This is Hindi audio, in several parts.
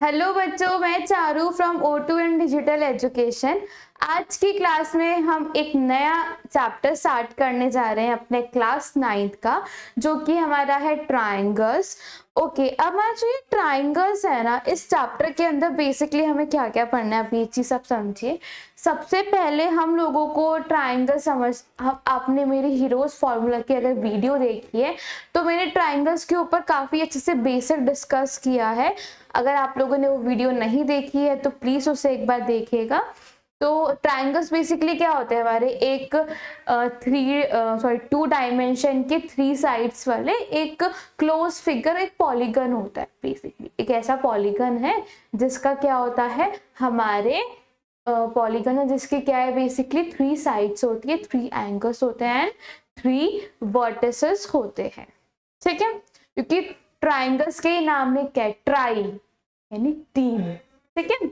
हेलो बच्चों, मैं Charu from O2N digital education. आज की क्लास में हम एक नया चैप्टर स्टार्ट करने जा रहे हैं अपने क्लास 9th का, जो कि हमारा है ट्राइंगल्स। ओके, अब हमारा जो ये ट्राइंगल्स है ना, इस चैप्टर के अंदर बेसिकली हमें क्या क्या पढ़ना है, अभी ये चीज सब समझिए। सबसे पहले हम लोगों को ट्राइंगल आपने मेरे हीरोज फॉर्मूला की अगर वीडियो देखी है तो मैंने ट्राइंगल्स के ऊपर काफी अच्छे से बेसिक डिस्कस किया है। अगर आप लोगों ने वो वीडियो नहीं देखी है तो प्लीज उसे एक बार देखिएगा। तो ट्राइंगल्स बेसिकली क्या होते हैं, हमारे एक टू डायमेंशन के 3 साइड्स वाले एक क्लोज फिगर, एक पॉलीगन होता है। बेसिकली एक ऐसा पॉलीगन है जिसका क्या होता है, हमारे पॉलीगन है जिसके क्या है, बेसिकली 3 साइड्स होती है, 3 एंगल्स होते हैं, 3 वर्टिसेस होते हैं। ठीक है, क्योंकि ट्राइंगल्स के नाम में क्या है, ट्राई यानी 3। ठीक है,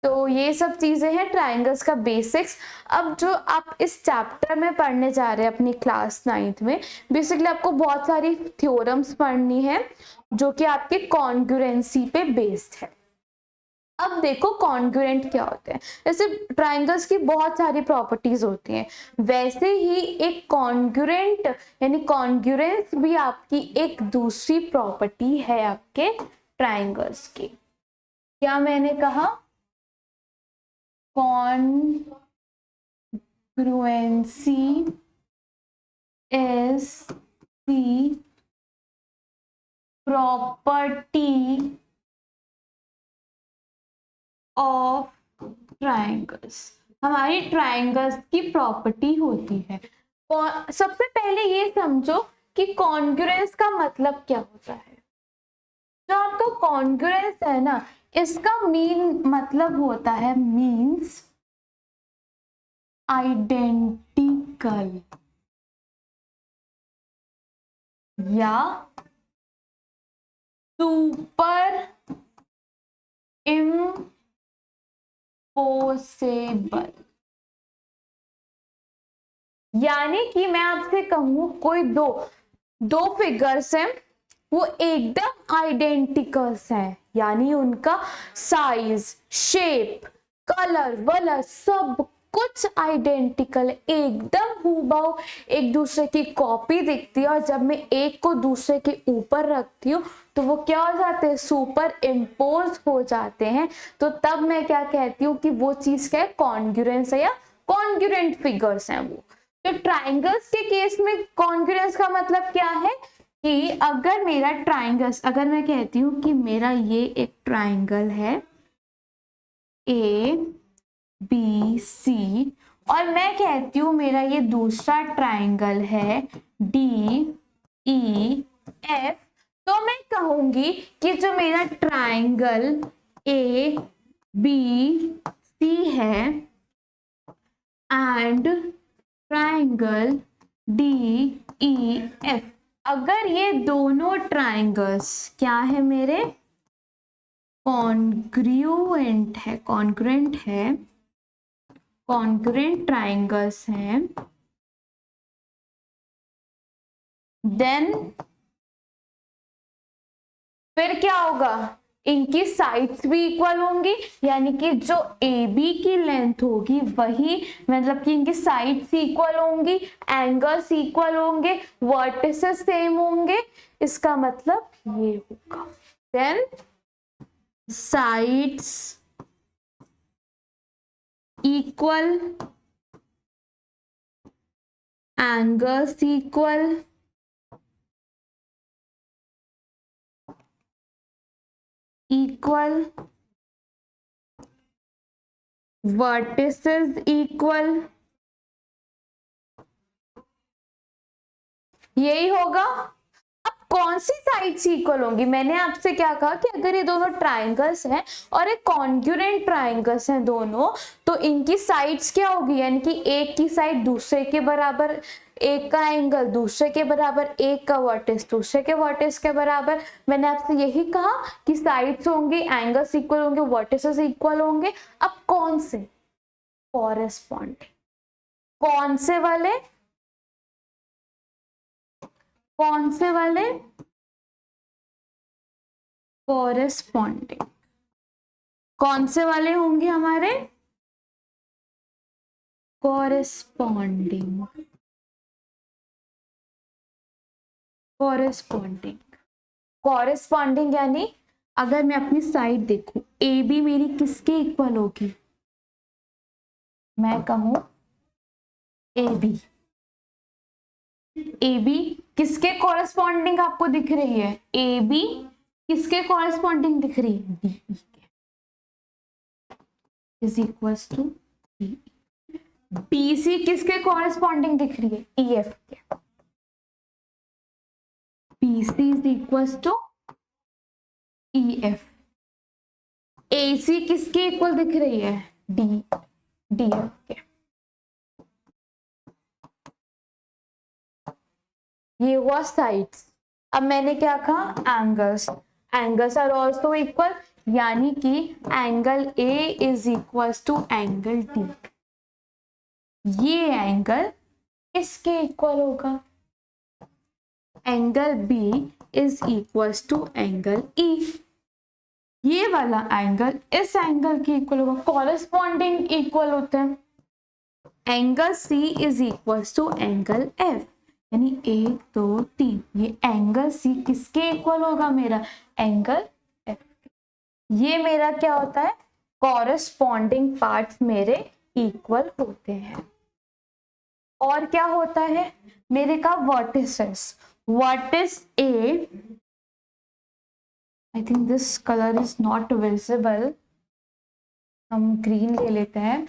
तो ये सब चीजें हैं ट्राइंगल्स का बेसिक्स। अब जो आप इस चैप्टर में पढ़ने जा रहे हैं अपनी क्लास 9th में, बेसिकली आपको बहुत सारी थ्योरम्स पढ़नी है जो कि आपके कॉन्ग्रुएंसी पे बेस्ड है। अब देखो कॉन्ग्रुएंट क्या होते हैं। जैसे ट्राइंगल्स की बहुत सारी प्रॉपर्टीज होती हैं, वैसे ही एक कॉन्ग्रुएंट यानी कॉन्ग्रुएंस भी आपकी एक दूसरी प्रॉपर्टी है आपके ट्राइंगल्स की। क्या मैंने कहा, congruency is the property of triangles. हमारी ट्राइंगल्स की प्रॉपर्टी होती है। सबसे पहले ये समझो कि कॉन्ग्रुएंस का मतलब क्या होता है। जो आपका कॉन्ग्रुएंस है ना, इसका मीन मतलब होता है, मीन्स आइडेंटिकल या सुपर इम्पोसिबल। यानी कि मैं आपसे कहूं कोई दो फिगर्स हैं, वो एकदम आइडेंटिकल्स हैं, यानी उनका साइज, शेप, कलर वलर सब कुछ आइडेंटिकल, एकदम हूबहू एक दूसरे की कॉपी दिखती है। और जब मैं एक को दूसरे के ऊपर रखती हूँ तो वो क्या हो जाते हैं, सुपर इम्पोज हो जाते हैं। तो तब मैं क्या कहती हूँ कि वो चीज क्या है, कॉन्ग्रुएंस है या कॉन्ग्रुएंट फिगर्स हैं वो। तो ट्राइंगल्स के केस में कॉन्ग्रुएंस का मतलब क्या है कि अगर मेरा ट्राइंगल्स, अगर मैं कहती हूँ कि मेरा ये एक ट्राइंगल है A B C, और मैं कहती हूँ मेरा ये दूसरा ट्राइंगल है D E F, तो मैं कहूंगी कि जो मेरा ट्राइंगल A B C है एंड ट्राइंगल DEF, अगर ये दोनों ट्राइंगल्स क्या है मेरे, कॉन्ग्रुएंट है, कॉन्ग्रुएंट ट्राइंगल्स हैं, देन फिर क्या होगा, इनकी साइड्स भी इक्वल होंगी। यानी कि जो AB की लेंथ होगी वही, मतलब कि इनकी साइड्स इक्वल होंगी, एंगल्स इक्वल होंगे, वर्टिसेस सेम होंगे। इसका मतलब ये होगा, then sides equal, angles equal, vertices equal, यही होगा। अब कौन सी साइड्स इक्वल होंगी, मैंने आपसे क्या कहा कि अगर ये दोनों ट्राइंगल्स हैं और एक कॉन्ग्रुएंट ट्राइंगल्स हैं दोनों, तो इनकी साइड्स क्या होगी, यानी कि एक की साइड दूसरे के बराबर, एक का एंगल दूसरे के बराबर, एक का वर्टिस दूसरे के वर्टिस के बराबर। मैंने आपसे यही कहा कि साइड्स होंगे, एंगल्स इक्वल होंगे, वर्टिसेस इक्वल होंगे। अब कौन से, कॉरेस्पॉन्डिंग, कौन से वाले, कौन से वाले, कॉरेस्पॉन्डिंग। कौन से वाले होंगे हमारे? कॉरेस्पॉन्डिंग। कॉरेस्पॉन्डिंग कॉरेस्पॉन्डिंग यानी अगर मैं अपनी साइड देखूं, ए बी मेरी किसके इक्वल होगी? मैं कहूं ए बी। ए बी किसके कॉरेस्पॉन्डिंग आपको दिख रही है? ए बी किसके कॉरेस्पॉन्डिंग दिख रही है? डी ई के। Is equals to D. B C किसके कॉरेस्पॉन्डिंग दिख रही है? ई एफ के। B C is equals to E F. A C किसके इक्वल दिख रही है? डी डी एफ के। ये हुआ साइड्स। अब मैंने क्या कहा? Angles. Angles are also equal, यानी कि angle A is equals to angle D. ये एंगल किसके इक्वल होगा? Angle B is equals to angle E. ये वाला एंगल इस एंगल के इक्वल होगा। कॉरेस्पॉन्डिंग इक्वल होते हैं। Angle C is equals to angle F, यानी 1 2 3। ये एंगल सी किसके इक्वल होगा? मेरा एंगल एफ। ये मेरा क्या होता है? कॉरेस्पॉन्डिंग पार्ट्स मेरे इक्वल होते हैं। और क्या होता है मेरे का? Vertices. Vertex A, I think this color is not visible, हम ग्रीन ले लेते हैं।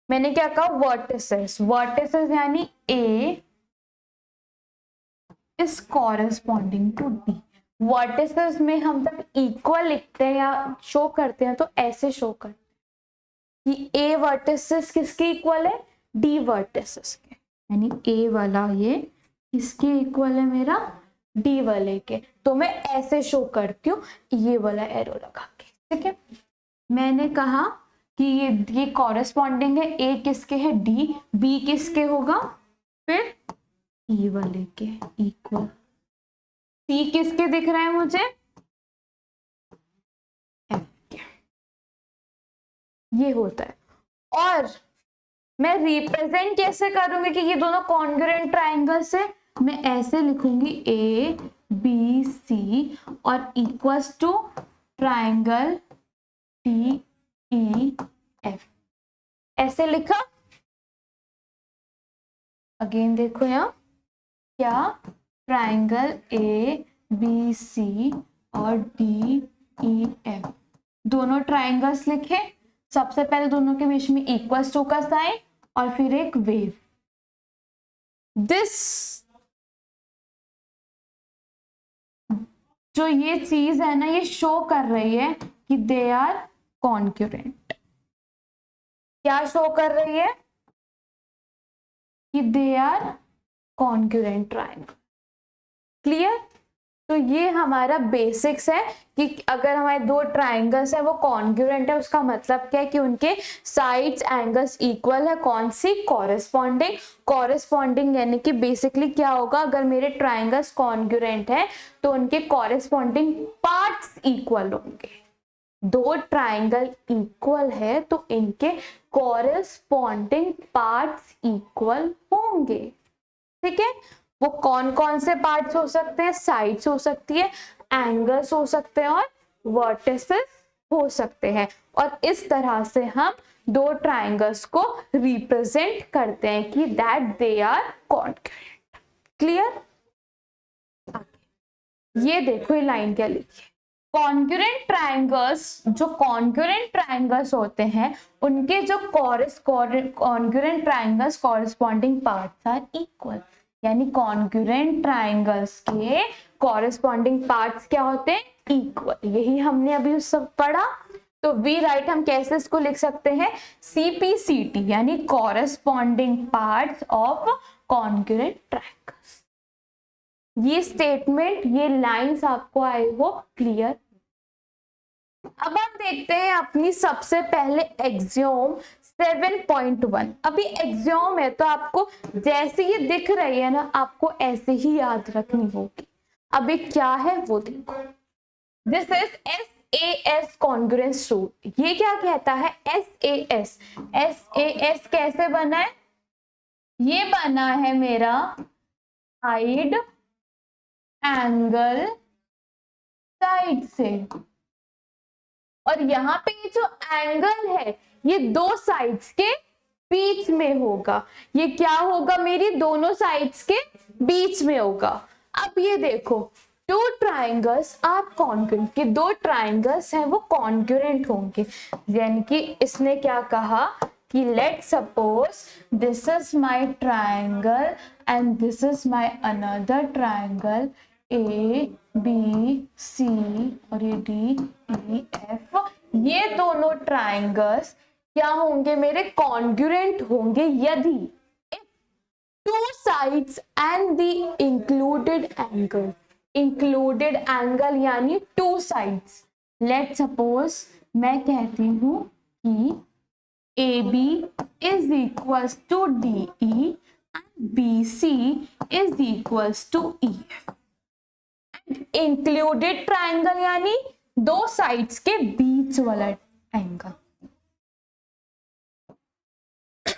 मैंने क्या कहा? वर्टिसेस। वर्टिसेस यानी A is corresponding to D. Vertices में हम जब इक्वल लिखते हैं या शो करते हैं तो ऐसे शो करते हैं कि ए वर्टिसेस किसके इक्वल है? डी वर्टिसेस के। यानी ए वाला ये किसके इक्वल है? मेरा डी वाले के। तो मैं ऐसे शो करती हूँ ये वाला एरो लगा के, ठीक है। मैंने कहा कि ये कॉरेस्पॉन्डिंग है। ए किसके है? डी। बी किसके होगा? फिर ई वाले के इक्वल। सी किसके दिख रहा है मुझे? एफ के। ये होता है। और मैं रिप्रेजेंट कैसे करूंगी कि ये दोनों कॉन्ग्रुएंट ट्राइंगल्स है? मैं ऐसे लिखूंगी ए बी सी और equals to triangle D E F. ऐसे लिखा। अगेन देखो यहाँ क्या? ट्राइंगल ए बी सी और डी ई एफ। दोनों ट्राइंगल्स लिखे। सबसे पहले दोनों के बीच में इक्वल्स टू का साइन और फिर एक वेव। दिस जो ये चीज है ना, ये शो कर रही है कि दे आर कॉन्ग्रुएंट। क्या शो कर रही है? कि they are congruent triangle. Clear? तो ये हमारा बेसिक्स है कि अगर हमारे दो ट्राइंगल्स है वो कॉन्ग्रुएंट है, उसका मतलब क्या है कि उनके साइड्स एंगल्स इक्वल है। कौन सी? कॉरेस्पॉन्डिंग। कॉरेस्पॉन्डिंग यानी कि बेसिकली क्या होगा? अगर मेरे ट्राइंगल्स कॉन्ग्रुएंट है तो उनके कॉरेस्पॉन्डिंग पार्ट्स इक्वल होंगे। दो ट्राइंगल इक्वल है तो इनके कॉरेस्पॉन्डिंग पार्ट्स इक्वल होंगे, ठीक है। वो कौन कौन से पार्ट्स हो सकते हैं? साइड्स हो सकती है, एंगल्स हो सकते हैं और वर्टिसेस हो सकते हैं। और इस तरह से हम दो ट्राइंगल्स को रिप्रेजेंट करते हैं कि that they are congruent. Clear? ये देखो ये लाइन क्या लिखी है। कॉन्ग्रुएंट ट्राइंगल्स, जो कॉन्ग्रुएंट ट्राइंगल्स होते हैं उनके जो congruent triangles corresponding parts are equal. यानी कॉन्ग्रुएंट ट्राइंगल्स के कॉरेस्पॉन्डिंग पार्ट्स क्या होते हैं? इक्वल। यही हमने अभी सब पढ़ा। तो वी राइट हम कैसे इसको लिख सकते हैं? CPCT यानी corresponding parts of congruent triangles. ये स्टेटमेंट, ये लाइंस आपको आई हो क्लियर। अब हम देखते हैं अपनी सबसे पहले एक्सियोम 7.1। अभी एक्सियोम है तो आपको जैसे ये दिख रही है ना, आपको ऐसे ही याद रखनी होगी। अभी क्या है वो देखो। This is SAS congruence rule. ये क्या कहता है? SAS। SAS कैसे बना है? ये बना है मेरा साइड एंगल साइड से, और यहाँ पे ये जो एंगल है ये दो साइड्स के बीच में होगा। ये क्या होगा? मेरी दोनों साइड्स के बीच में होगा। अब ये देखो, टू ट्राइंगल्स आर कॉन्ग्रुएंट, कि दो ट्राइंगल्स हैं वो कॉन्ग्रुएंट होंगे। यानी कि इसने क्या कहा कि let suppose this is my triangle and this is my another triangle A B C और ये डी ई एफ। ये दोनों ट्राइंगल्स क्या होंगे? मेरे कॉन्ग्रुएंट होंगे यदि two sides and the included angle. Included angle यानी टू साइड्स। लेट सपोज मैं कहती हूं कि AB is equals to DE and BC is equals to EF। Included triangle यानी दो साइड्स के बीच वाला एंगल,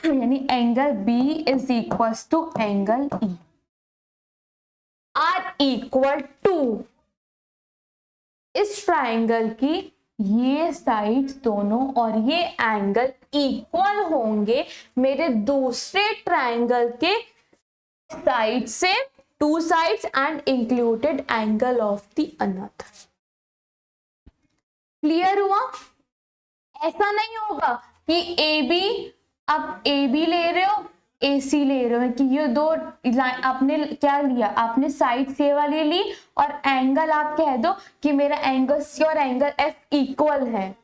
यानी angle B is equals to angle E are equal to इस ट्राइंगल की ये साइड्स दोनों और ये एंगल इक्वल होंगे मेरे दूसरे ट्राइंगल के साइड से, two sides and included angle of the another. Clear हुआ? ऐसा नहीं होगा कि AB, अब AB ले रहे हो AC ले रहे हो, कि ये दो आपने क्या लिया? आपने साइड से वाली ली और एंगल आप कह दो कि मेरा एंगल C और एंगल F इक्वल है।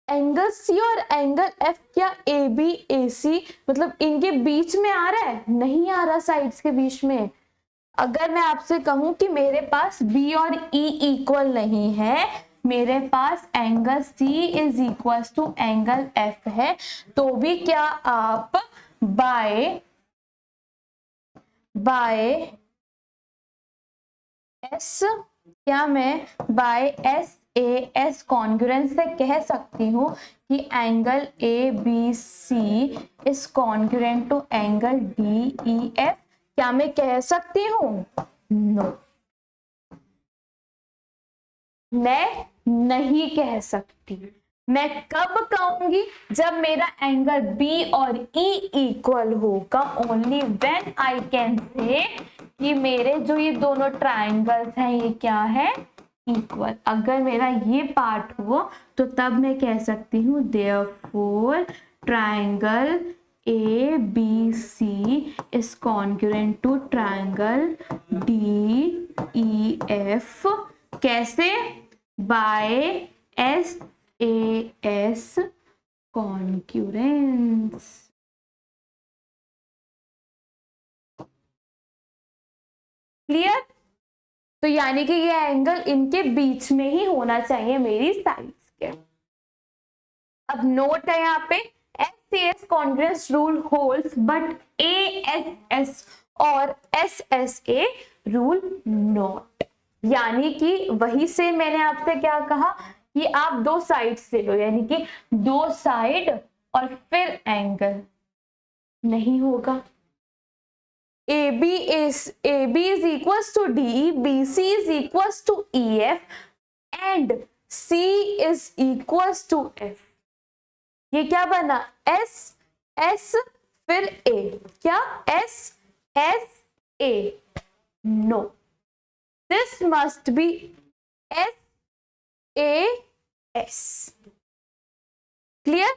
एंगल C और एंगल F क्या AB AC मतलब इनके बीच में आ रहा है? नहीं आ रहा साइड्स के बीच में। अगर मैं आपसे कहूं कि मेरे पास B और E इक्वल नहीं है, मेरे पास angle C is equal to angle F है, तो भी क्या आप बाय S, क्या मैं बाय SAS कॉन्ग्रुएंस से कह सकती हूँ कि angle ABC is congruent to angle DEF? क्या मैं कह सकती हूँ? नो, मैं नहीं कह सकती। मैं कब कहूंगी? जब मेरा एंगल B और E इक्वल होगा। Only when I can say कि मेरे जो ये दोनों ट्राइंगल्स हैं ये क्या है? इक्वल। अगर मेरा ये पार्ट हो तो तब मैं कह सकती हूँ therefore triangle ABC is congruent to triangle DEF। कैसे? By SAS congruence. क्लियर? तो यानी कि ये एंगल इनके बीच में ही होना चाहिए मेरी साइड्स के। अब नोट है यहाँ पे, SAS congruence rule holds but ASS और SSA रूल नॉट। यानी कि वही से मैंने आपसे क्या कहा कि आप दो साइड्स ले लो, यानी कि दो साइड और फिर एंगल नहीं होगा। AB is equals to DE, BC is equals to EF and C is equals to F। ये क्या बना? S फिर A, क्या SSA? No, this must be SAS। Clear?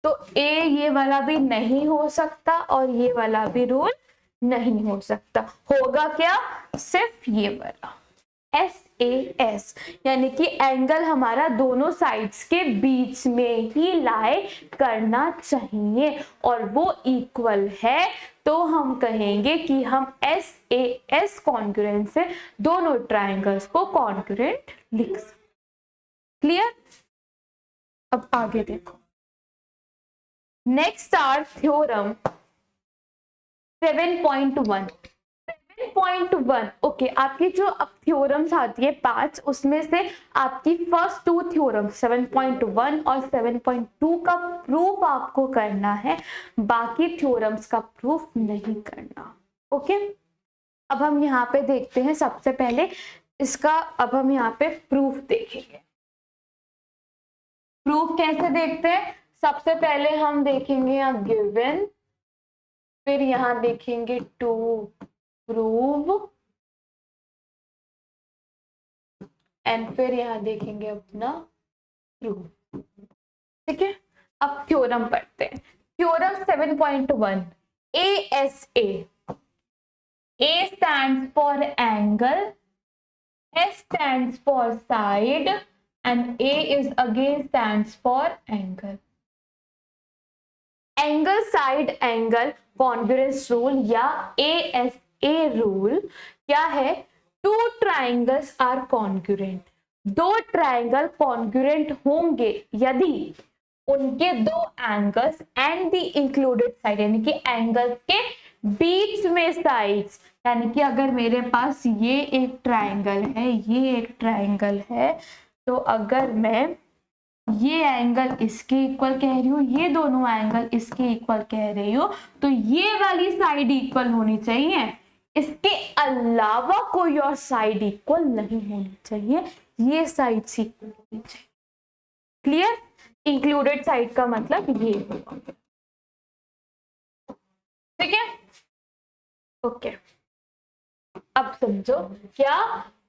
तो A ये वाला भी नहीं हो सकता और ये वाला भी रूल नहीं हो सकता। होगा क्या? सिर्फ ये वाला SAS, यानी कि एंगल हमारा दोनों साइड्स के बीच में ही लाई करना चाहिए और वो इक्वल है, तो हम कहेंगे कि हम SAS कॉन्ग्रुएंट से दोनों ट्राइंगल्स को कॉन्ग्रुएंट लिख सकते। क्लियर? अब आगे देखो, नेक्स्ट आर थ्योरम 7.1। 7.1 ओके, आपकी जो अब थ्योरम्स आती है 5, उसमें से आपकी फर्स्ट 2 थ्योरम 7.1 और 7.2 का प्रूफ आपको करना है, बाकी थ्योरम्स का प्रूफ नहीं करना। ओके, अब हम यहाँ पे देखते हैं सबसे पहले इसका, अब हम यहाँ पे प्रूफ देखेंगे। प्रूफ कैसे देखते हैं? सबसे पहले हम देखेंगे यहाँ गिवन, फिर यहाँ देखेंगे टू प्रूव, एंड फिर यहाँ देखेंगे अपना प्रूफ। ठीक है, अब थ्योरम पढ़ते हैं। Theorem 7.1 ASA, A stands for angle, S stands for side, and A is again stands for angle. Angle side angle congruence rule या ASA रूल क्या है? टू ट्राइंगल्स आर कॉन्ग्रुएंट, दो ट्राइंगल कॉन्ग्रुएंट होंगे यदि उनके दो angles and the included side, यानी कि एंगल्स के बीच में साइड्स, यानी कि अगर मेरे पास ये एक ट्राइंगल है, ये एक ट्राइंगल है, तो अगर मैं ये एंगल इसके इक्वल कह रही हूँ, ये दोनों एंगल इसके इक्वल कह रही हूँ, तो ये वाली साइड इक्वल होनी चाहिए, इसके अलावा कोई और साइड इक्वल नहीं होनी चाहिए, ये साइड इक्वल होनी चाहिए। क्लियर? इंक्लूडेड साइड का मतलब ये होगा। ठीक है, ओके। अब समझो क्या?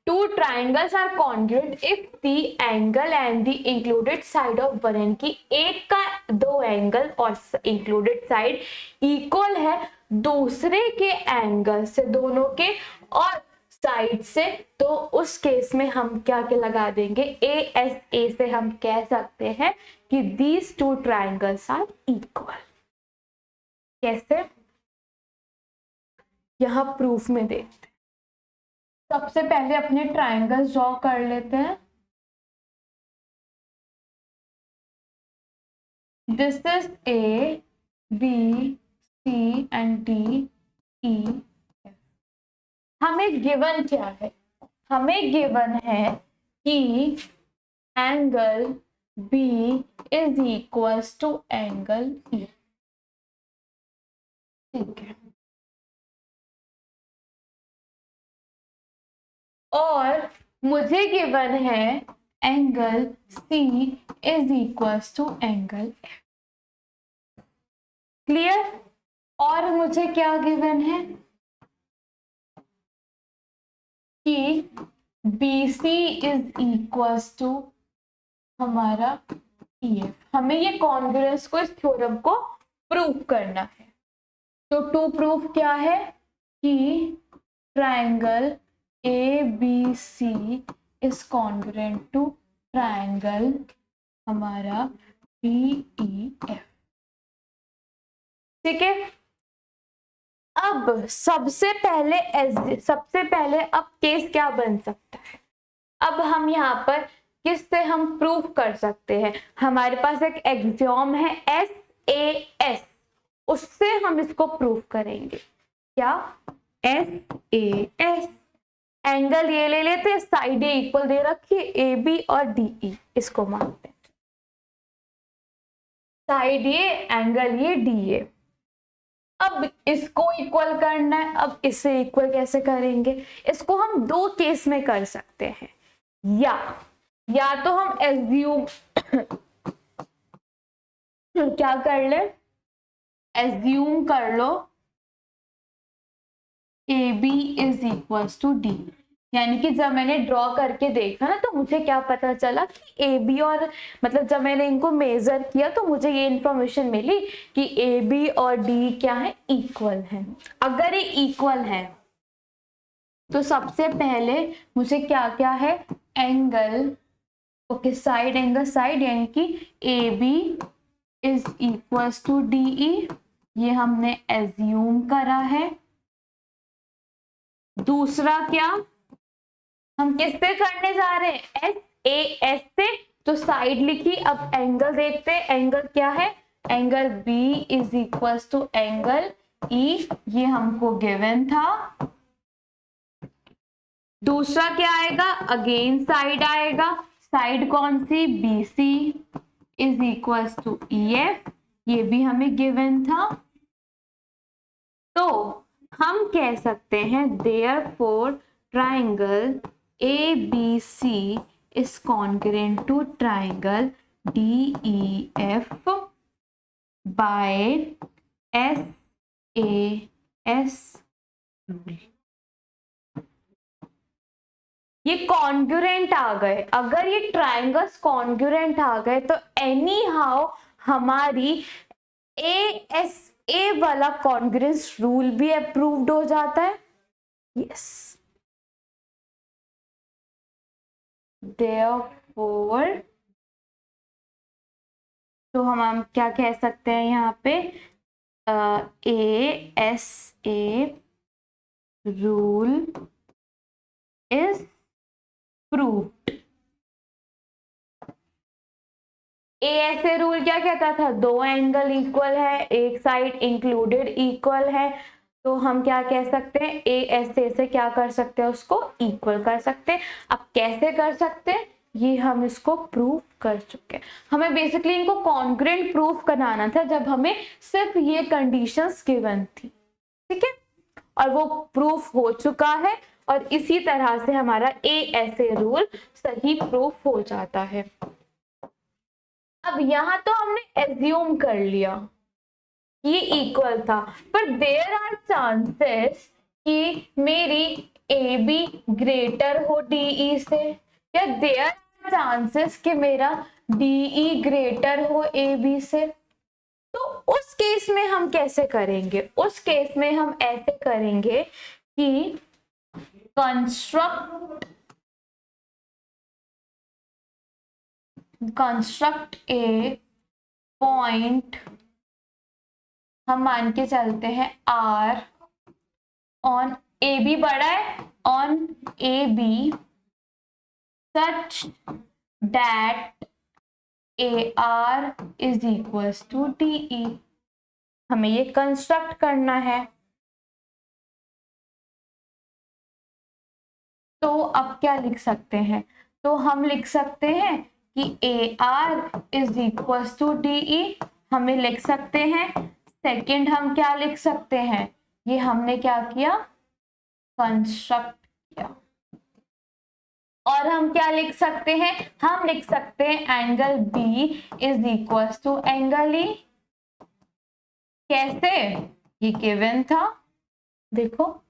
Two triangles are congruent if the angle and the included side of one, यानी कि एक का दो एंगल और इंक्लूडेड साइड इक्वल है दूसरे के एंगल से, दोनों के और साइड से, तो उस केस में हम क्या क्या लगा देंगे? ASA से हम कह सकते हैं कि these two triangles are equal। कैसे? यहां प्रूफ में देखते हैं। सबसे पहले अपने ट्राइंगल्स ड्रॉ कर लेते हैं। This is A, B, C and D, E, F। हमें गिवन क्या है? हमें गिवन है कि angle B is equals to angle E। ठीक है, और मुझे गिवन है angle C is equals to angle F। Clear? और मुझे क्या गिवन है कि BC इज इक्वल्स टू हमारा EF। हमें ये कॉन्ग्रुएंस को, इस थ्योरम को प्रूव करना है। तो टू प्रूफ क्या है कि triangle ABC is congruent to triangle हमारा BEF। ठीक है, अब सबसे पहले अब केस क्या बन सकता है? अब हम यहाँ पर किससे हम प्रूफ कर सकते हैं? हमारे पास एक एक्सियोम है SAS, उससे हम इसको प्रूफ करेंगे। क्या? SAS, एंगल ये ले लेते हैं, साइड इक्वल दे रखी है AB और DE, इसको मानते हैं साइड ये, एंगल ये, DA। अब इसको इक्वल करना है, अब इसे इक्वल कैसे करेंगे? इसको हम दो केस में कर सकते हैं, या तो हम एज्यूम क्या कर ले, एज्यूम कर लो AB is equal to D, यानी कि जब मैंने ड्रॉ करके देखा ना, तो मुझे क्या पता चला कि AB और मतलब जब मैंने इनको मेजर किया तो मुझे ये इंफॉर्मेशन मिली कि AB और D क्या है? इक्वल है। अगर ये इक्वल है तो सबसे पहले मुझे क्या क्या है? Angle, okay, side angle side, यानी कि AB is equal to DE, ये हमने एज्यूम करा है। दूसरा क्या हम किससे करने जा रहे हैं? SAS से, तो साइड लिखी। अब एंगल देखते हैं, एंगल क्या है? Angle B is equal to angle E, ये हमको गिवन था। दूसरा क्या आएगा, अगेन साइड आएगा, साइड कौन सी, BC is equal to EF, ये भी हमें गिवन था। तो हम कह सकते हैं therefore triangle ABC is congruent to triangle DEF by SAS rule। ये कॉन्ग्रुएंट आ गए, अगर ये ट्राइंगल्स कॉन्ग्रुएंट आ गए तो एनी हाउ हमारी ASA वाला कॉन्ग्रुएंस रूल भी अप्रूव्ड हो जाता है। यस, therefore तो हम क्या कह सकते हैं यहाँ पे, ASA rule is proved. ASA rule क्या कहता था, दो एंगल इक्वल है, एक साइड इंक्लूडेड इक्वल है, तो हम क्या कह सकते हैं, ASA से क्या कर सकते हैं, उसको इक्वल कर सकते हैं। अब कैसे कर सकते हैं, ये हम इसको प्रूव कर चुके हैं। हमें बेसिकली इनको कॉन्ग्रुएंट प्रूव कराना था जब हमें सिर्फ ये कंडीशंस गिवन थी, ठीक है, और वो प्रूफ हो चुका है, और इसी तरह से हमारा ASA रूल सही प्रूफ हो जाता है। अब यहाँ तो हमने एज्यूम कर लिया ये इक्वल था, पर देयर आर चांसेस कि मेरी AB ग्रेटर हो DE से, या देयर आर चांसेस कि मेरा DE ग्रेटर हो AB से। तो उस केस में हम कैसे करेंगे, उस केस में हम ऐसे करेंगे कि कंस्ट्रक्ट ए पॉइंट, हम मान के चलते हैं R ऑन AB बड़ा है, on AB such that AR is equals to DE। हमें ये कंस्ट्रक्ट करना है। तो अब क्या लिख सकते हैं, तो हम लिख सकते हैं कि AR is equals to DE, हमें लिख सकते हैं। सेकंड हम क्या लिख सकते हैं, ये हमने क्या किया, कंस्ट्रक्ट किया। और हम क्या लिख सकते हैं, हम लिख सकते हैं angle B is equal to angle E। कैसे, ये गिवन था, देखो।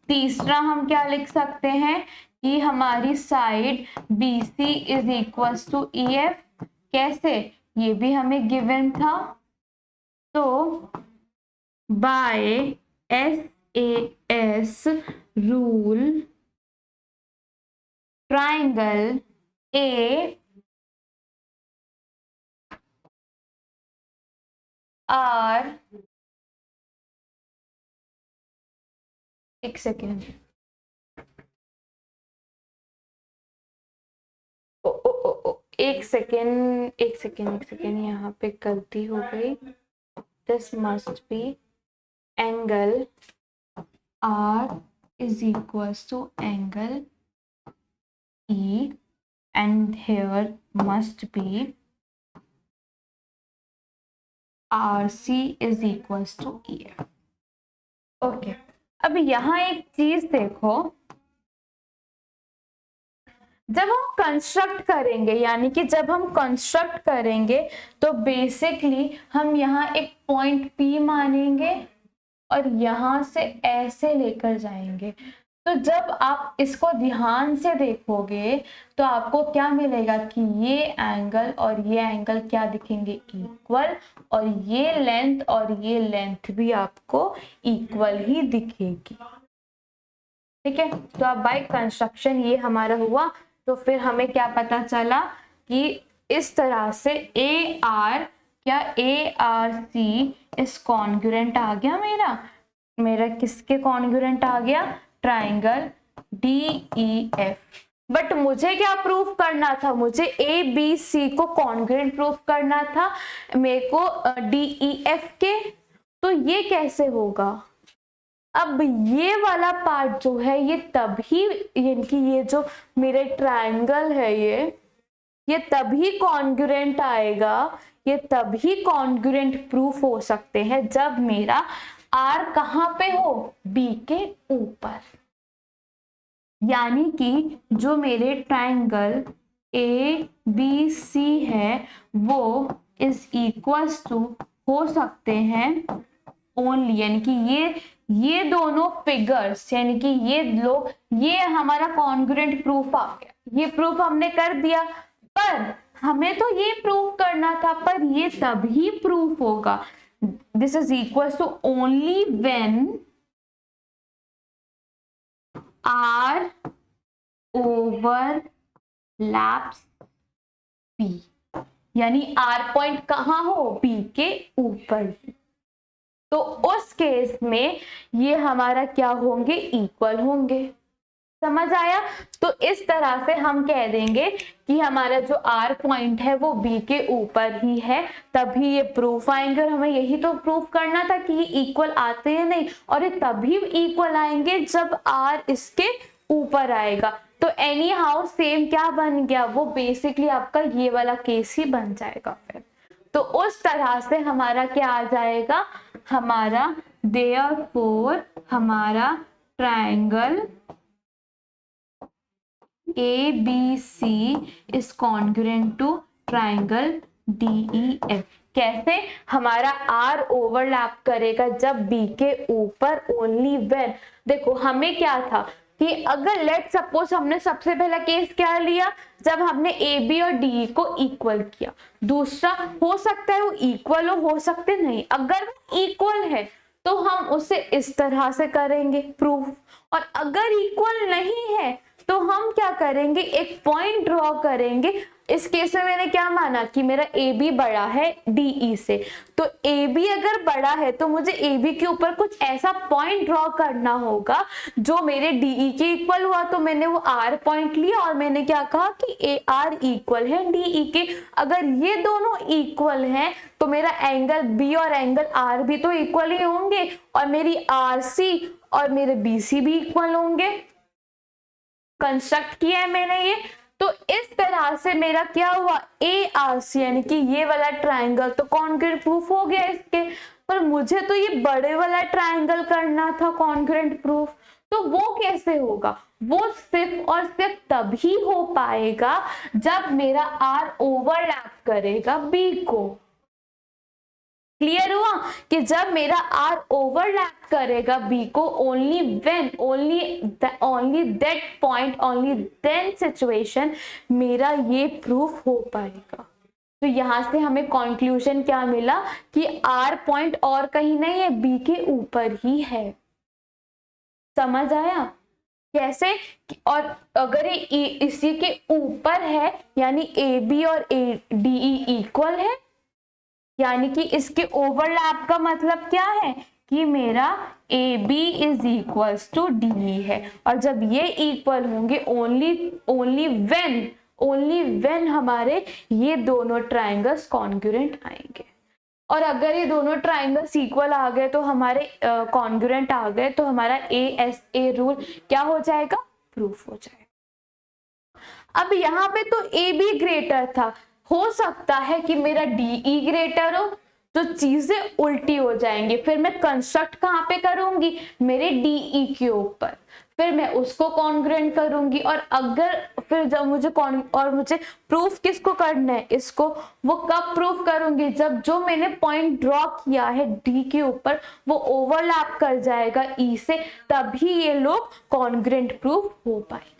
तीसरा हम क्या लिख सकते हैं कि हमारी side BC is equal to EF। कैसे, ये भी हमें गिवन था। तो by SAS rule triangle AR एक सेकेंड, एक सेकेंड यहाँ पे गलती हो गई। This must be angle R is equals to angle E and here must be RC is equals to EF। Okay, अब यहाँ एक चीज देखो, जब हम कंस्ट्रक्ट करेंगे, यानी कि जब हम कंस्ट्रक्ट करेंगे तो बेसिकली हम यहाँ एक पॉइंट P मानेंगे और यहाँ से ऐसे लेकर जाएंगे। तो जब आप इसको ध्यान से देखोगे तो आपको क्या मिलेगा कि ये एंगल और ये एंगल क्या दिखेंगे, इक्वल, और ये लेंथ भी आपको इक्वल ही दिखेगी। ठीक है, तो अब बाय कंस्ट्रक्शन ये हमारा हुआ। तो फिर हमें क्या पता चला कि इस तरह से AR क्या ARC इस कॉन्ग्रुएंट आ गया, मेरा किसके कॉन्ग्रुएंट आ गया, ट्राइंगल DEF। बट मुझे क्या प्रूफ करना था, मुझे ABC को कॉन्ग्रुएंट प्रूफ करना था मेरे को DEF के। तो ये कैसे होगा, अब ये वाला पार्ट जो है ये तभी, यानी कि ये जो मेरे ट्रायंगल है ये तभी कॉन्ग्रुएंट आएगा, ये तभी कॉन्ग्रुएंट प्रूफ हो सकते हैं जब मेरा R कहाँ पे हो, B के ऊपर। यानी कि जो मेरे ट्रायंगल ABC है वो इज इक्वल्स टू हो सकते हैं ओनली, यानी कि ये दोनों फिगर्स, यानी कि ये लोग, ये हमारा कॉन्ग्रुएंट प्रूफ आ गया, ये प्रूफ हमने कर दिया। पर हमें तो ये प्रूफ करना था, पर ये तभी प्रूफ होगा, this is equals to only when R overlaps B, यानी R पॉइंट कहाँ हो, B के ऊपर। तो उस केस में ये हमारा क्या होंगे, इक्वल होंगे। समझ आया? तो इस तरह से हम कह देंगे कि हमारा जो R पॉइंट है वो B के ऊपर ही है, तभी ये प्रूफ आएंगे। और हमें यही तो प्रूफ करना था कि ये इक्वल आते हैं नहीं, और ये तभी इक्वल आएंगे जब R इसके ऊपर आएगा। तो एनी हाउ सेम क्या बन गया, वो बेसिकली आपका ये वाला केस ही बन जाएगा फिर। तो उस तरह से हमारा क्या आ जाएगा, हमारा देयरफॉर हमारा triangle ABC is congruent to triangle DEF। कैसे, हमारा R ओवरलैप करेगा जब B के ऊपर ओनली व्हेन, देखो हमें क्या था कि अगर लेट सपोज हमने सबसे पहला केस क्या लिया, जब हमने AB और DE को इक्वल किया। दूसरा हो सकता है वो इक्वल हो सकते नहीं, अगर इक्वल है तो हम उसे इस तरह से करेंगे प्रूफ, और अगर इक्वल नहीं है तो हम क्या करेंगे, एक पॉइंट ड्रॉ करेंगे। इस केस में मैंने क्या माना कि मेरा AB बड़ा है DE से, तो AB अगर बड़ा है तो मुझे AB के ऊपर कुछ ऐसा पॉइंट ड्रॉ करना होगा जो मेरे DE के इक्वल हुआ। तो मैंने वो R पॉइंट लिया और मैंने क्या कहा कि AR इक्वल है DE के। अगर ये दोनों इक्वल हैं तो मेरा एंगल B और एंगल R भी तो इक्वल ही होंगे, और मेरी RC और मेरे BC भी इक्वल होंगे। कंस्ट्रक्ट किया है मैंने ये। तो इस तरह से मेरा क्या हुआ, ARC यानी कि ये वाला ट्रायंगल तो कॉन्ग्रुएंट प्रूफ हो गया इसके, पर मुझे तो ये बड़े वाला ट्रायंगल करना था कॉन्ग्रुएंट प्रूफ। तो वो कैसे होगा, वो सिर्फ और सिर्फ तभी हो पाएगा जब मेरा R ओवरलैप करेगा B को। क्लियर हुआ कि जब मेरा R ओवरलैप करेगा B को, only when, only that point, only then situation मेरा ये प्रूफ हो पाएगा। तो यहां से हमें कंक्लूजन क्या मिला कि R पॉइंट और कहीं नहीं है, B के ऊपर ही है। समझ आया कैसे? और अगर ये इसी के ऊपर है यानी AB और DE इक्वल है, यानी कि इसके ओवरलैप का मतलब क्या है कि मेरा AB is equals to DE है। और जब ये इक्वल होंगे ओनली व्हेन हमारे ये दोनों ट्रायंगल्स कॉन्ग्रुएंट आएंगे। और अगर ये दोनों ट्रायंगल्स इक्वल आ गए तो हमारे कॉन्ग्रुएंट आ गए, तो हमारा ASA रूल क्या हो जाएगा, प्रूफ हो जाएगा। अब यहाँ पे तो AB ग्रेटर था, हो सकता है कि मेरा DE ग्रेटर हो, तो चीजें उल्टी हो जाएंगी। फिर मैं कंस्ट्रक्ट कहाँ पे करूंगी, मेरे DE के ऊपर, फिर मैं उसको कॉन्ग्रुएंट करूंगी। और अगर फिर जब मुझे प्रूफ किसको करना है, इसको, वो कब प्रूफ करूंगी, जब जो मैंने पॉइंट ड्रॉ किया है D के ऊपर वो ओवरलैप कर जाएगा E से, तभी ये लोग कॉन्ग्रुएंट प्रूफ हो पाएंगे।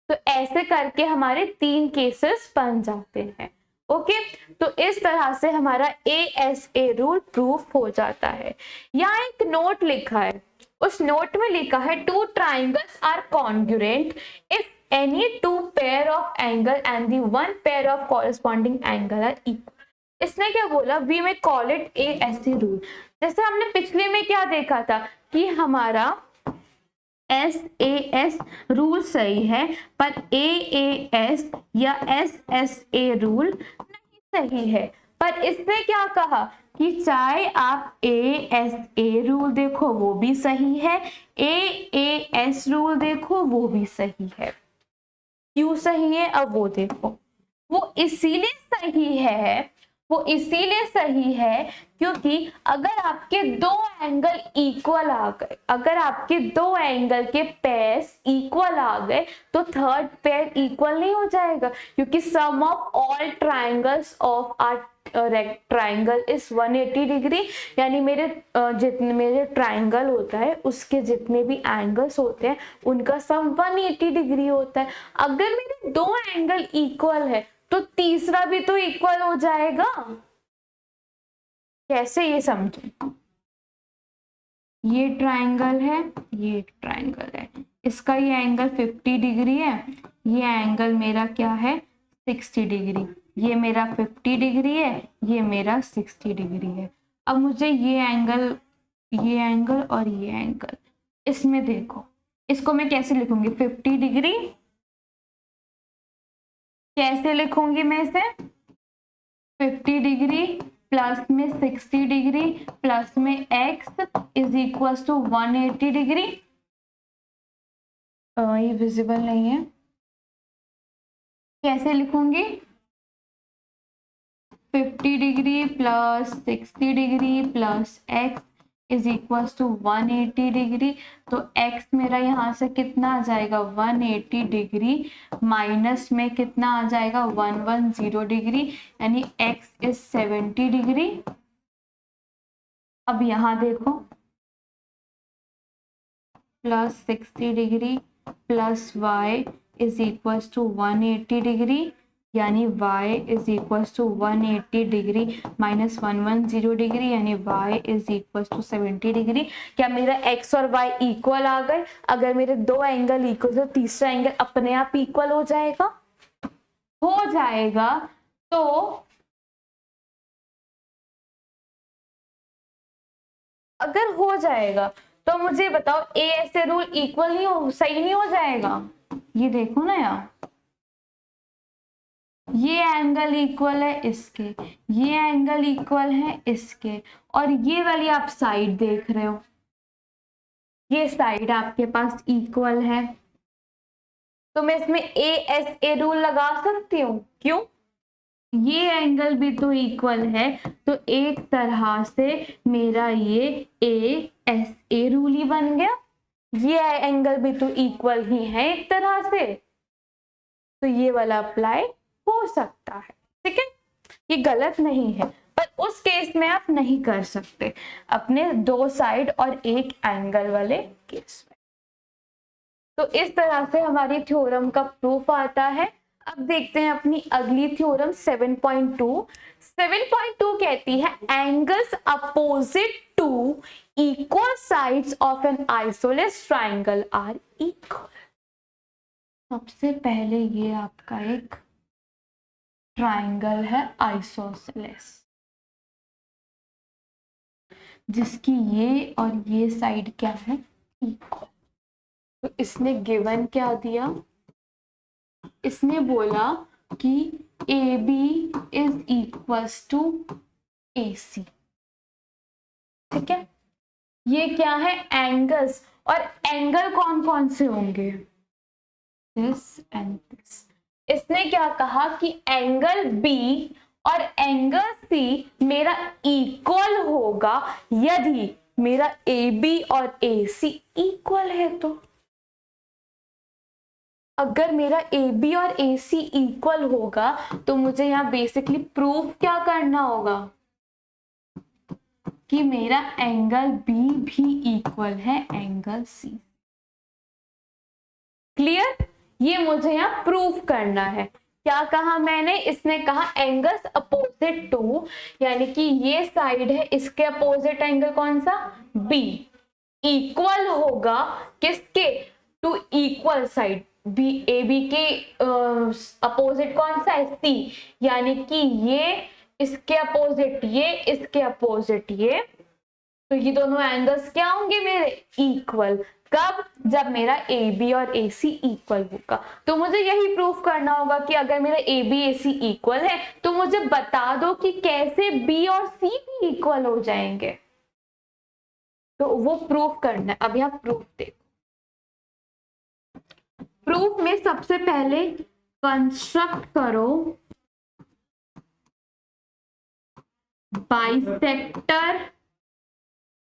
तो ऐसे करके हमारे 3 केसेस बन जाते हैं। ओके, तो इस तरह से हमारा ASA रूल प्रूफ हो जाता है। यहाँ एक नोट लिखा है, उस नोट में लिखा है 2 triangles are congruent if any 2 pair of angle and the 1 pair of corresponding angle are equal। इसने क्या बोला, we may call it ASA rule. जैसे हमने पिछले में क्या देखा था कि हमारा SAS रूल सही है पर AAS या SSA रूल नहीं सही है। पर इसने क्या कहा कि चाहे आप ASA रूल देखो वो भी सही है, AAS रूल देखो वो भी सही है। क्यों सही है अब वो देखो। वो इसीलिए सही है, वो इसीलिए सही है क्योंकि अगर आपके दो एंगल इक्वल आ गए, अगर आपके दो एंगल के पेयर्स इक्वल आ गए तो थर्ड पेयर इक्वल नहीं हो जाएगा, क्योंकि sum of all triangles of our triangle is 180 degree. यानी जितने मेरे ट्राइंगल होता है उसके जितने भी एंगल्स होते हैं उनका सम 180 डिग्री होता है। अगर मेरे दो एंगल इक्वल है तो तीसरा भी तो इक्वल हो जाएगा। कैसे, ये समझो। ये ट्राइंगल है, ये ट्राइंगल है, इसका ये एंगल 50 डिग्री है, ये एंगल मेरा क्या है 60 डिग्री, ये मेरा 50 डिग्री है, ये मेरा 60 डिग्री है। अब मुझे ये एंगल और ये एंगल, इसमें देखो इसको मैं कैसे लिखूंगी, 50 डिग्री कैसे लिखूंगी मैं इसे, 50 डिग्री प्लस में 60 डिग्री प्लस में x is equal to 180 degree. ये विजिबल नहीं है, कैसे लिखूंगी, 50 degree plus 60 degree plus x is equal to 180 degree. तो x मेरा यहाँ से कितना आ जाएगा 180 डिग्री, माइनस में कितना आ जाएगा 110 डिग्री, यानी x इज 70 डिग्री। अब यहाँ देखो plus 60 degree plus y is equal to 180 degree, यानी y is equal to 180 degree minus 110 degree, यानी y is equal to 70 degree. क्या मेरा x और y इक्वल आ गए? अगर मेरे दो एंगल इक्वल तो तीसरा एंगल अपने आप इक्वल हो जाएगा, हो जाएगा। तो अगर हो जाएगा तो मुझे बताओ ASA रूल इक्वल नहीं हो, सही नहीं हो जाएगा? ये देखो ना यार, ये एंगल इक्वल है इसके, ये एंगल इक्वल है इसके, और ये वाली आप साइड देख रहे हो, ये साइड आपके पास इक्वल है, तो मैं इसमें ASA रूल लगा सकती हूँ। क्यों? ये एंगल भी तो इक्वल है, तो एक तरह से मेरा ये ASA रूल ही बन गया। ये एंगल भी तो इक्वल ही है एक तरह से, तो ये वाला अप्लाई हो सकता है। ठीक है, ये गलत नहीं है, पर उस केस में आप नहीं कर सकते अपने दो साइड और एक एंगल वाले केस में। तो इस तरह से हमारी थ्योरम का प्रूफ आता है। अब देखते हैं अपनी अगली थ्योरम 7.2। 7.2 कहती है angles opposite to equal sides of an isosceles triangle are equal. सबसे पहले ये आपका एक ट्राइंगल है आइसोसेलेस, जिसकी ये और ये साइड क्या है इक्वल। तो इसने गिवन क्या दिया, इसने बोला कि AB is equals to AC। ठीक है, ये क्या है एंगल्स, और एंगल कौन कौन से होंगे, दिस एंड दिस। इसने क्या कहा कि एंगल B और एंगल C मेरा इक्वल होगा यदि मेरा AB और AC इक्वल है। तो अगर मेरा AB और AC इक्वल होगा तो मुझे यहाँ बेसिकली प्रूफ क्या करना होगा कि मेरा एंगल B भी इक्वल है एंगल C। क्लियर? ये मुझे यहाँ प्रूफ करना है। क्या कहा मैंने, इसने कहा एंगल्स अपोजिट टू, यानी कि ये साइड है, इसके अपोजिट एंगल कौन सा B इक्वल होगा किसके, two equal side B A B के अपोजिट कौन सा है C, यानी कि ये इसके अपोजिट ये, इसके अपोजिट ये, तो ये दोनों एंगल्स क्या होंगे मेरे इक्वल। कब? जब मेरा ए बी और ए सी इक्वल होगा। तो मुझे यही प्रूफ करना होगा कि अगर मेरा A B A C equal है तो मुझे बता दो कि कैसे बी और सी भी इक्वल हो जाएंगे। तो वो प्रूफ करना है। अब यहाँ प्रूफ देखो, प्रूफ में सबसे पहले कंस्ट्रक्ट करो bisector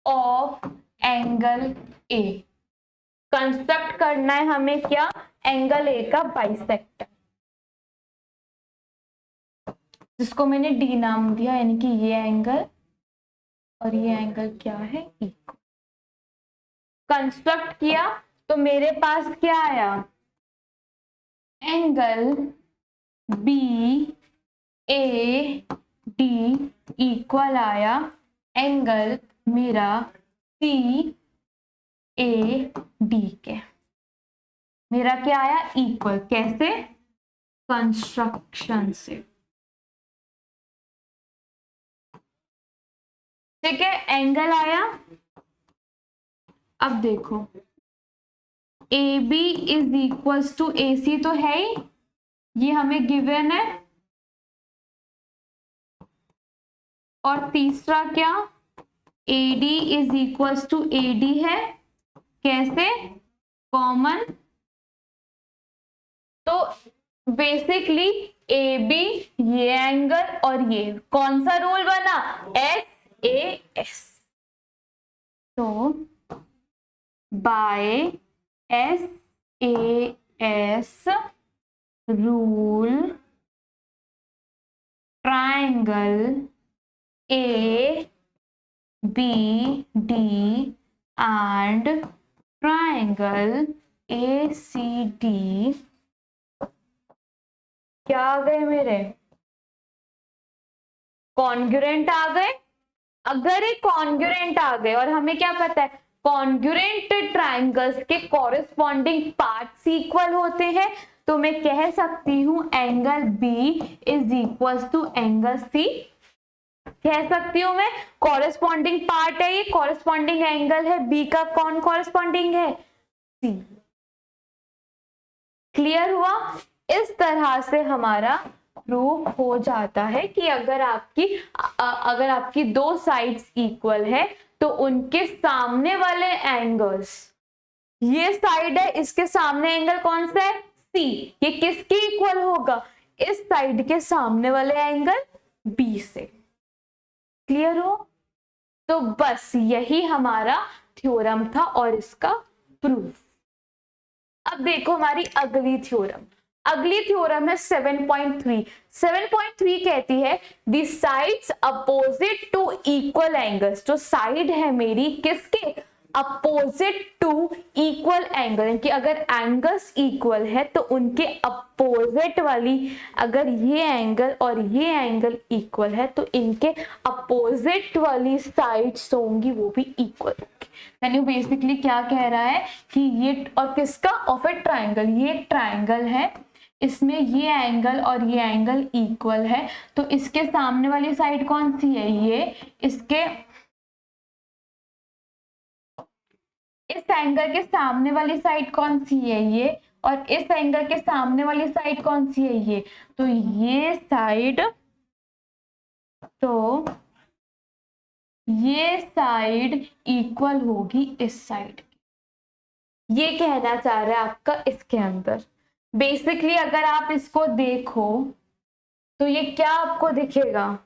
of angle A. Construct करना है हमें क्या? एंगल ए का बाइसेक्टर, जिसको मैंने डी नाम दिया, यानी कि ये एंगल और ये एंगल क्या है? इक्वल। कंस्ट्रक्ट किया तो मेरे पास क्या आया? Angle B A D equal आया एंगल मेरा सी ए डी के। मेरा क्या आया? इक्वल। कैसे? कंस्ट्रक्शन से। ठीक है, एंगल आया। अब देखो A B is equals to A C तो है ही, ये हमें गिवन है। और तीसरा क्या? A D is equals to A D है। कैसे? कॉमन। तो बेसिकली ए बी, ये एंगल और ये, कौन सा रूल बना? S A S. तो by S A S rule triangle A B D and triangle A C D क्या आ गए मेरे? कॉन्ग्रुएंट आ गए। अगर ये कॉन्ग्रुएंट आ गए, और हमें क्या पता है कॉन्ग्रुएंट ट्राइंगल्स के कॉरेस्पॉन्डिंग पार्ट्स इक्वल होते हैं, तो मैं कह सकती हूं angle B is equal to angle C. कह सकती हूं मैं, कॉरेस्पॉन्डिंग पार्ट है ये, कॉरेस्पॉन्डिंग एंगल है बी का। कौन कॉरेस्पॉन्डिंग है? सी। क्लियर हुआ? इस तरह से हमारा प्रूफ हो जाता है कि अगर आपकी दो साइड्स इक्वल है तो उनके सामने वाले एंगल्स, ये साइड है, इसके सामने एंगल कौन सा है? सी। ये किसके इक्वल होगा? इस साइड के सामने वाले एंगल बी से। क्लियर हो? तो बस यही हमारा थ्योरम था और इसका प्रूफ। अब देखो हमारी अगली थ्योरम। अगली थ्योरम है 7.3। 7.3 कहती है the sides opposite to equal angles. जो साइड है मेरी किसके? अपोजिट टू इक्वल एंगल, कि अगर एंगल्स इक्वल है तो उनके अपोजिट वाली, अगर ये एंगल और ये एंगल इक्वल है तो इनके अपोजिट वाली साइड्स होंगी वो भी इक्वल होंगी। यानी बेसिकली क्या कह रहा है कि ये, और किसका? Of A triangle. ये ट्राइंगल है, इसमें ये एंगल और ये एंगल इक्वल है, तो इसके सामने वाली साइड कौन सी है? ये। इसके इस एंगल के सामने वाली साइड कौन सी है? ये। और इस एंगल के सामने वाली साइड कौन सी है? ये। तो ये साइड, तो ये साइड इक्वल होगी इस साइड की। ये कहना चाह रहा है आपका इसके अंदर। बेसिकली अगर आप इसको देखो तो ये क्या आपको दिखेगा?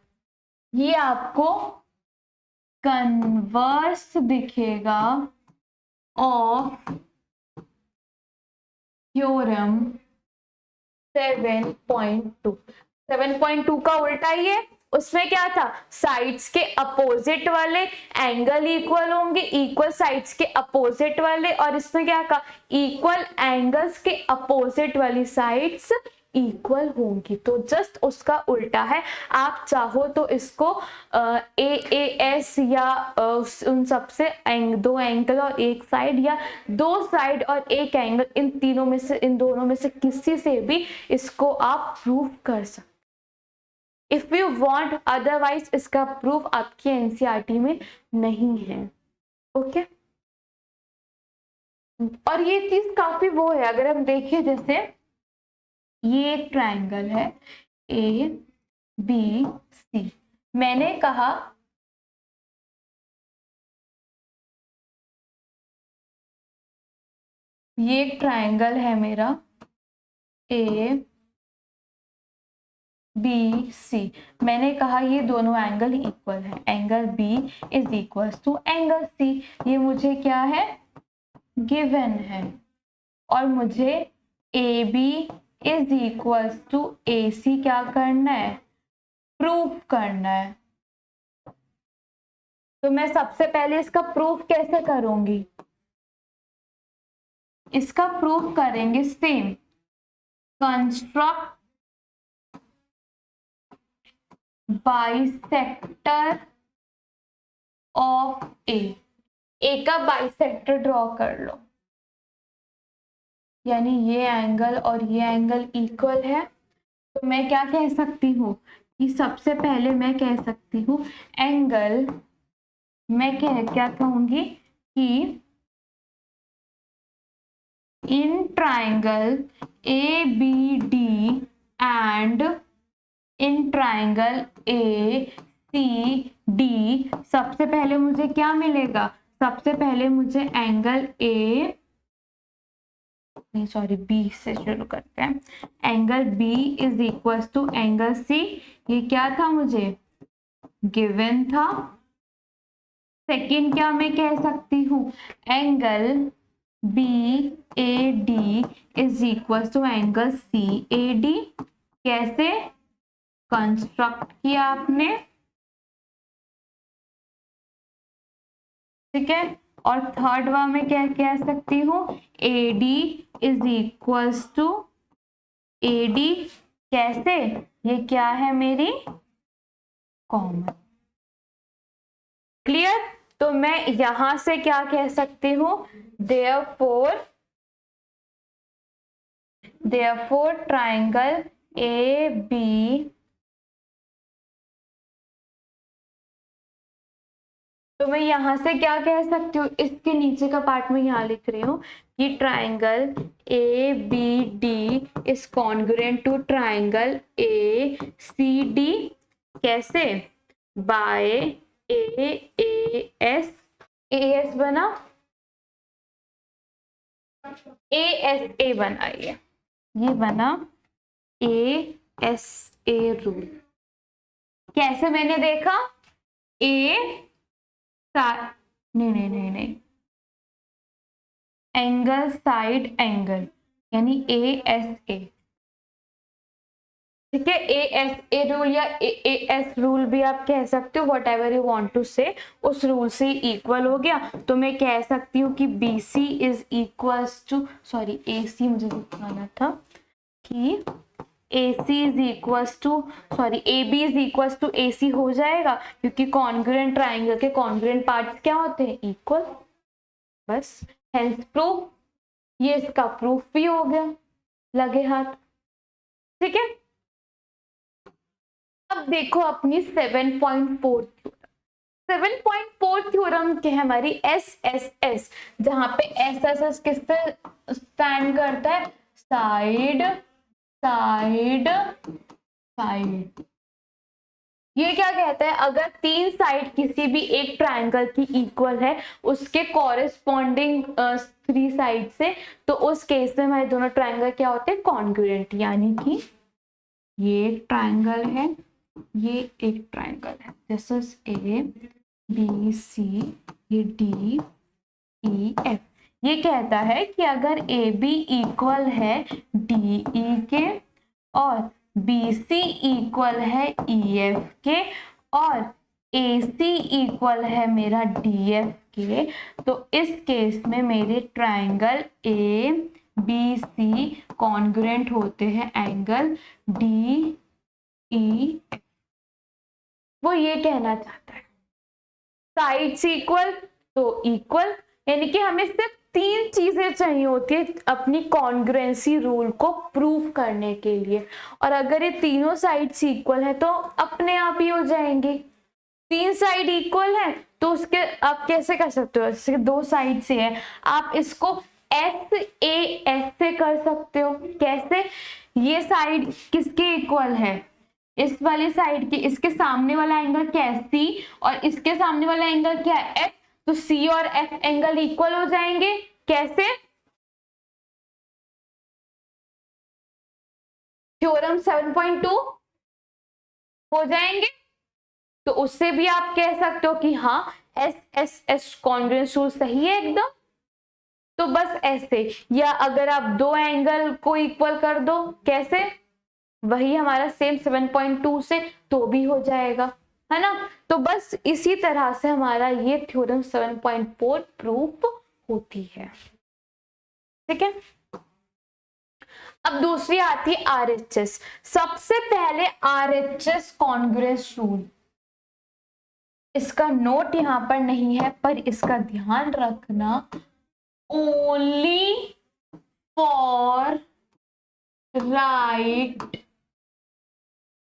ये आपको कन्वर्स दिखेगा ऑफ थ्योरम 7.2। 7.2 का उल्टा ही है। उसमें क्या था? साइड्स के अपोजिट वाले एंगल इक्वल होंगे, इक्वल साइड्स के अपोजिट वाले, और इसमें क्या कहा? इक्वल एंगल्स के अपोजिट वाली साइड्स इक्वल होंगी। तो जस्ट उसका उल्टा है। आप चाहो तो इसको एएएस या उन सबसे दो एंगल और एक साइड, या दो साइड और एक एंगल, इन तीनों में से, इन दोनों में से किसी से भी इसको आप प्रूव कर सकते इफ यू वांट। अदरवाइज इसका प्रूफ आपकी एनसीईआरटी में नहीं है। ओके और ये चीज काफी वो है, अगर हम देखें जैसे ये एक ट्राइंगल है ए बी सी, मैंने कहा ये एक ट्राइंगल है मेरा ए बी सी, मैंने कहा ये दोनों एंगल इक्वल है, angle B is equal to angle C, ये मुझे क्या है गिवन है, और मुझे A B is equal to A C क्या करना है प्रूफ करना है। तो मैं सबसे पहले इसका प्रूफ कैसे करूंगी, इसका प्रूफ करेंगे सेम, कंस्ट्रक्ट बाइसेक्टर ऑफ ए का बाइसेक्टर ड्रॉ कर लो, यानी ये एंगल और ये एंगल इक्वल है, तो मैं क्या कह सकती हूँ कि सबसे पहले मैं कह सकती हूँ एंगल, मैं क्या कहूंगी कि in triangle A B D and in triangle A C D, सबसे पहले मुझे क्या मिलेगा, सबसे पहले मुझे एंगल ए, नहीं सॉरी बी से शुरू करते हैं, angle B is equal to angle C, ये क्या था मुझे गिवन था। सेकंड क्या मैं कह सकती हूँ angle B A D is equal to angle C A D, कैसे कंस्ट्रक्ट किया आपने, ठीक है। और थर्ड वा में क्या कह सकती हूँ A D is equals to A D, कैसे, ये क्या है मेरी कॉमन, क्लियर। तो मैं यहां से क्या कह सकती हूँ देयरफॉर ट्राइंगल ए बी, तो मैं यहां से क्या कह सकती हूँ, इसके नीचे का पार्ट में यहाँ लिख रही हूँ कि triangle A B D is congruent to triangle A C D, कैसे बाय ए एस बना, ए एस ए बना, ये बना ए एस ए रूल। कैसे मैंने देखा नहीं एंगल साइड एंगल यानी ए एस ए, ठीक है, ए एस ए रूल या ए एस रूल भी आप कह सकते हो, whatever you want to say, उस रूल से इक्वल हो गया। तो मैं कह सकती हूँ कि B C is equals to, sorry A C मुझे दिखाना था कि A C is equals to, sorry A B is equals to A C हो जाएगा, क्योंकि कॉन्ग्रुएंट ट्राइंगल के कॉन्ग्रुएंट पार्ट्स क्या होते हैं इक्वल, बस हेंस प्रूफ, ये इसका प्रूफ भी हो गया लगे हाथ, ठीक है। अब देखो अपनी 7.4 थ्योरम के हमारी एस एस एस, जहां पे एस एस एस किससे स्टैंड करता है, साइड साइड साइड। ये क्या कहता है, अगर तीन साइड किसी भी एक ट्राइंगल की इक्वल है उसके कॉरेस्पॉन्डिंग थ्री साइड से, तो उस केस में हमारे दोनों ट्राइंगल क्या होते हैं कॉन्ग्रुएंट, यानी कि ये एक ट्राइंगल है, ये एक ट्राइंगल है, this is A B C, ये डी ई एफ। ये कहता है कि अगर ए बी इक्वल है डी ई के और बी सी इक्वल है ई एफ के और ए सी इक्वल है मेरा डी एफ के, तो इस केस में मेरे triangle A B C congruent होते हैं एंगल डी ई एफ। वो ये कहना चाहता है साइड्स इक्वल तो इक्वल, यानी कि हमें सिर्फ तीन चीजें चाहिए होती है अपनी कॉन्ग्रुएंसी रूल को प्रूव करने के लिए, और अगर ये तीनों साइड्स इक्वल है तो अपने आप ही हो जाएंगे। तीन साइड इक्वल है तो उसके आप कैसे कर सकते हो, जैसे दो साइड से है, आप इसको एस ए एस से कर सकते हो। कैसे? ये साइड किसके इक्वल है? इस वाली साइड के, इसके सामने वाला एंगल क्या है? सी, और इसके सामने वाला एंगल क्या है? एफ। तो सी और एफ एंगल इक्वल हो जाएंगे। कैसे? थ्योरम 7.2 हो जाएंगे। तो उससे भी आप कह सकते हो कि हाँ S S S congruence rule सही है एकदम। तो बस ऐसे, या अगर आप दो एंगल को इक्वल कर दो, कैसे? वही हमारा सेम 7.2 से, तो भी हो जाएगा, है ना। तो बस इसी तरह से हमारा ये थ्योरम 7.4 प्रूफ होती है। ठीक है। अब दूसरी आती है आरएचएस। सबसे पहले आरएचएस कॉन्ग्रुएंस रूल, इसका नोट यहां पर नहीं है पर इसका ध्यान रखना। Only for right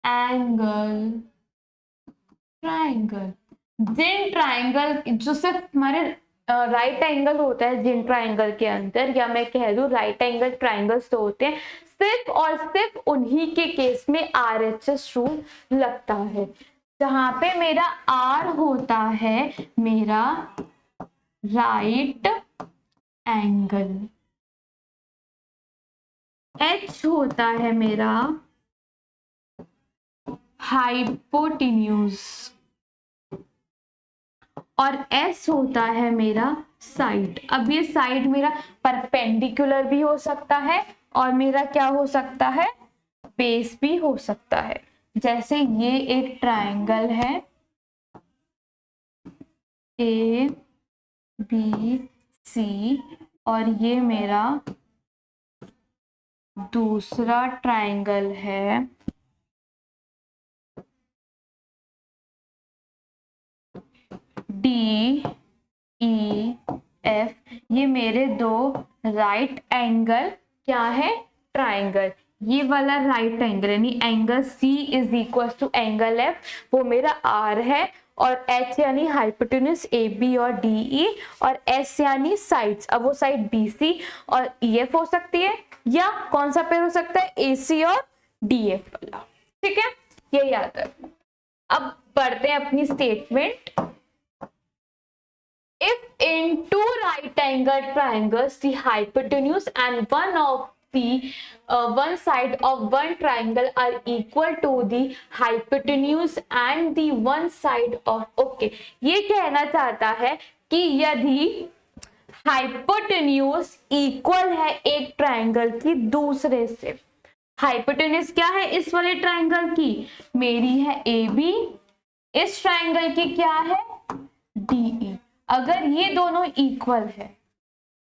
angle triangle. जिन ट्राइंगल जो सिर्फ हमारे राइट एंगल होता है जिन ट्राइंगल के अंदर, या मैं कह दूं राइट एंगल ट्राइंगल्स तो होते हैं, सिर्फ और सिर्फ उन्हीं के केस में आरएचएस रूल लगता है। जहां पे मेरा आर होता है मेरा राइट एंगल, एच होता है मेरा हाइपोटेन्यूज, और एस होता है मेरा साइड। अब ये साइड मेरा परपेंडिकुलर भी हो सकता है और मेरा क्या हो सकता है? बेस भी हो सकता है। जैसे ये एक ट्राइंगल है ए बी सी, और ये मेरा दूसरा ट्राइंगल है डी ई एफ। ये मेरे दो राइट एंगल क्या है? ट्राइंगल। ये वाला राइट एंगल यानी angle C is equal to angle F, वो मेरा आर है, और एच यानी हाइपोटेन्यूज ए बी और डी ई, और एस यानी साइड्स। अब वो साइड बी सी और ई एफ हो सकती है, या कौन सा पेयर हो सकता है? ए सी और डी एफ वाला। ठीक है, ये याद है। अब पढ़ते हैं अपनी statement. If in two right angle triangles the hypotenuse and one side of one triangle are equal to the hypotenuse and the one side of, okay, ये कहना चाहता है कि यदि हाइपोटेन्यूज इक्वल है एक ट्राइंगल की दूसरे से, हाइपोटेन्यूज क्या है इस वाले ट्राइंगल की? मेरी है ए बी, इस ट्राइंगल की क्या है? डी ई। अगर ये दोनों इक्वल है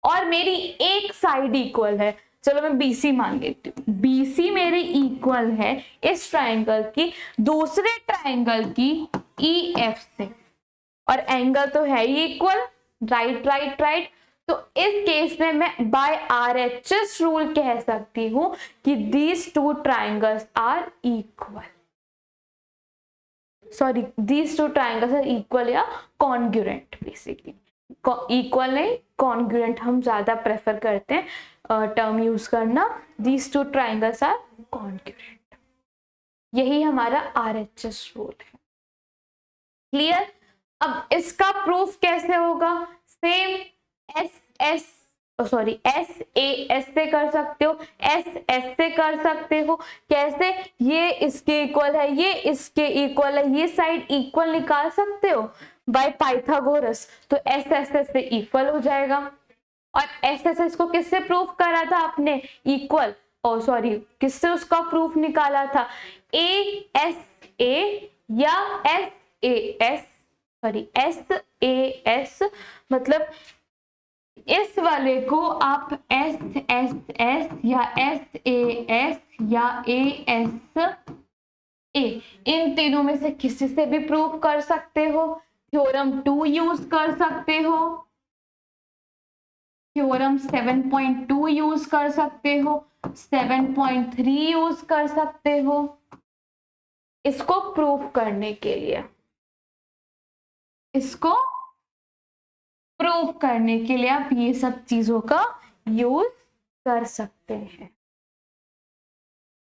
और मेरी एक साइड इक्वल है, चलो मैं बीसी मान लेती हूँ, बीसी मेरी इक्वल है इस ट्राइंगल की दूसरे ट्राइंगल की ई एफ से, और एंगल तो है ही इक्वल, राइट राइट राइट। तो इस केस में मैं बाय आरएचएस रूल कह सकती हूं कि these two triangles are equal, sorry these two triangles are equal या कॉन्ग्रुएंट। बेसिकली इक्वल नहीं, कॉन्ग्रुएंट हम ज्यादा प्रेफर करते हैं टर्म यूज करना। These two triangles are congruent, यही हमारा आरएचएस रूल है। क्लियर? अब इसका प्रूफ कैसे होगा? सेम एस ए एस से कर सकते हो, एस एस से कर सकते हो। कैसे? ये इसके इक्वल है, ये इसके इक्वल है, ये साइड इक्वल निकाल सकते हो बाय पाइथागोरस। तो एस एस एस से इक्वल हो जाएगा। और एस एस एस को किससे प्रूफ करा था आपने? इक्वल, और सॉरी किससे उसका प्रूफ निकाला था? ए एस ए या S A S, sorry S A S, मतलब इस वाले को आप एस एस एस या एस ए एस या ए एस ए, इन तीनों में से किसी से भी प्रूव कर सकते हो। थ्योरम 2 यूज कर सकते हो, थ्योरम 7.2 यूज कर सकते हो, 7.3 यूज कर सकते हो इसको प्रूव करने के लिए। इसको प्रूव करने के लिए आप ये सब चीजों का यूज कर सकते हैं।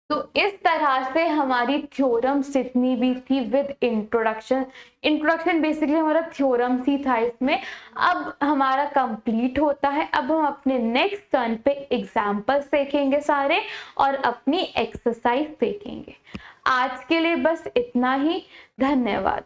तो इस तरह से हमारी थ्योरम्स जितनी भी थी विद इंट्रोडक्शन, इंट्रोडक्शन बेसिकली हमारा थ्योरम्स ही था इसमें, अब हमारा कंप्लीट होता है। अब हम अपने नेक्स्ट टर्न पे एग्जाम्पल्स देखेंगे सारे और अपनी एक्सरसाइज देखेंगे। आज के लिए बस इतना ही, धन्यवाद।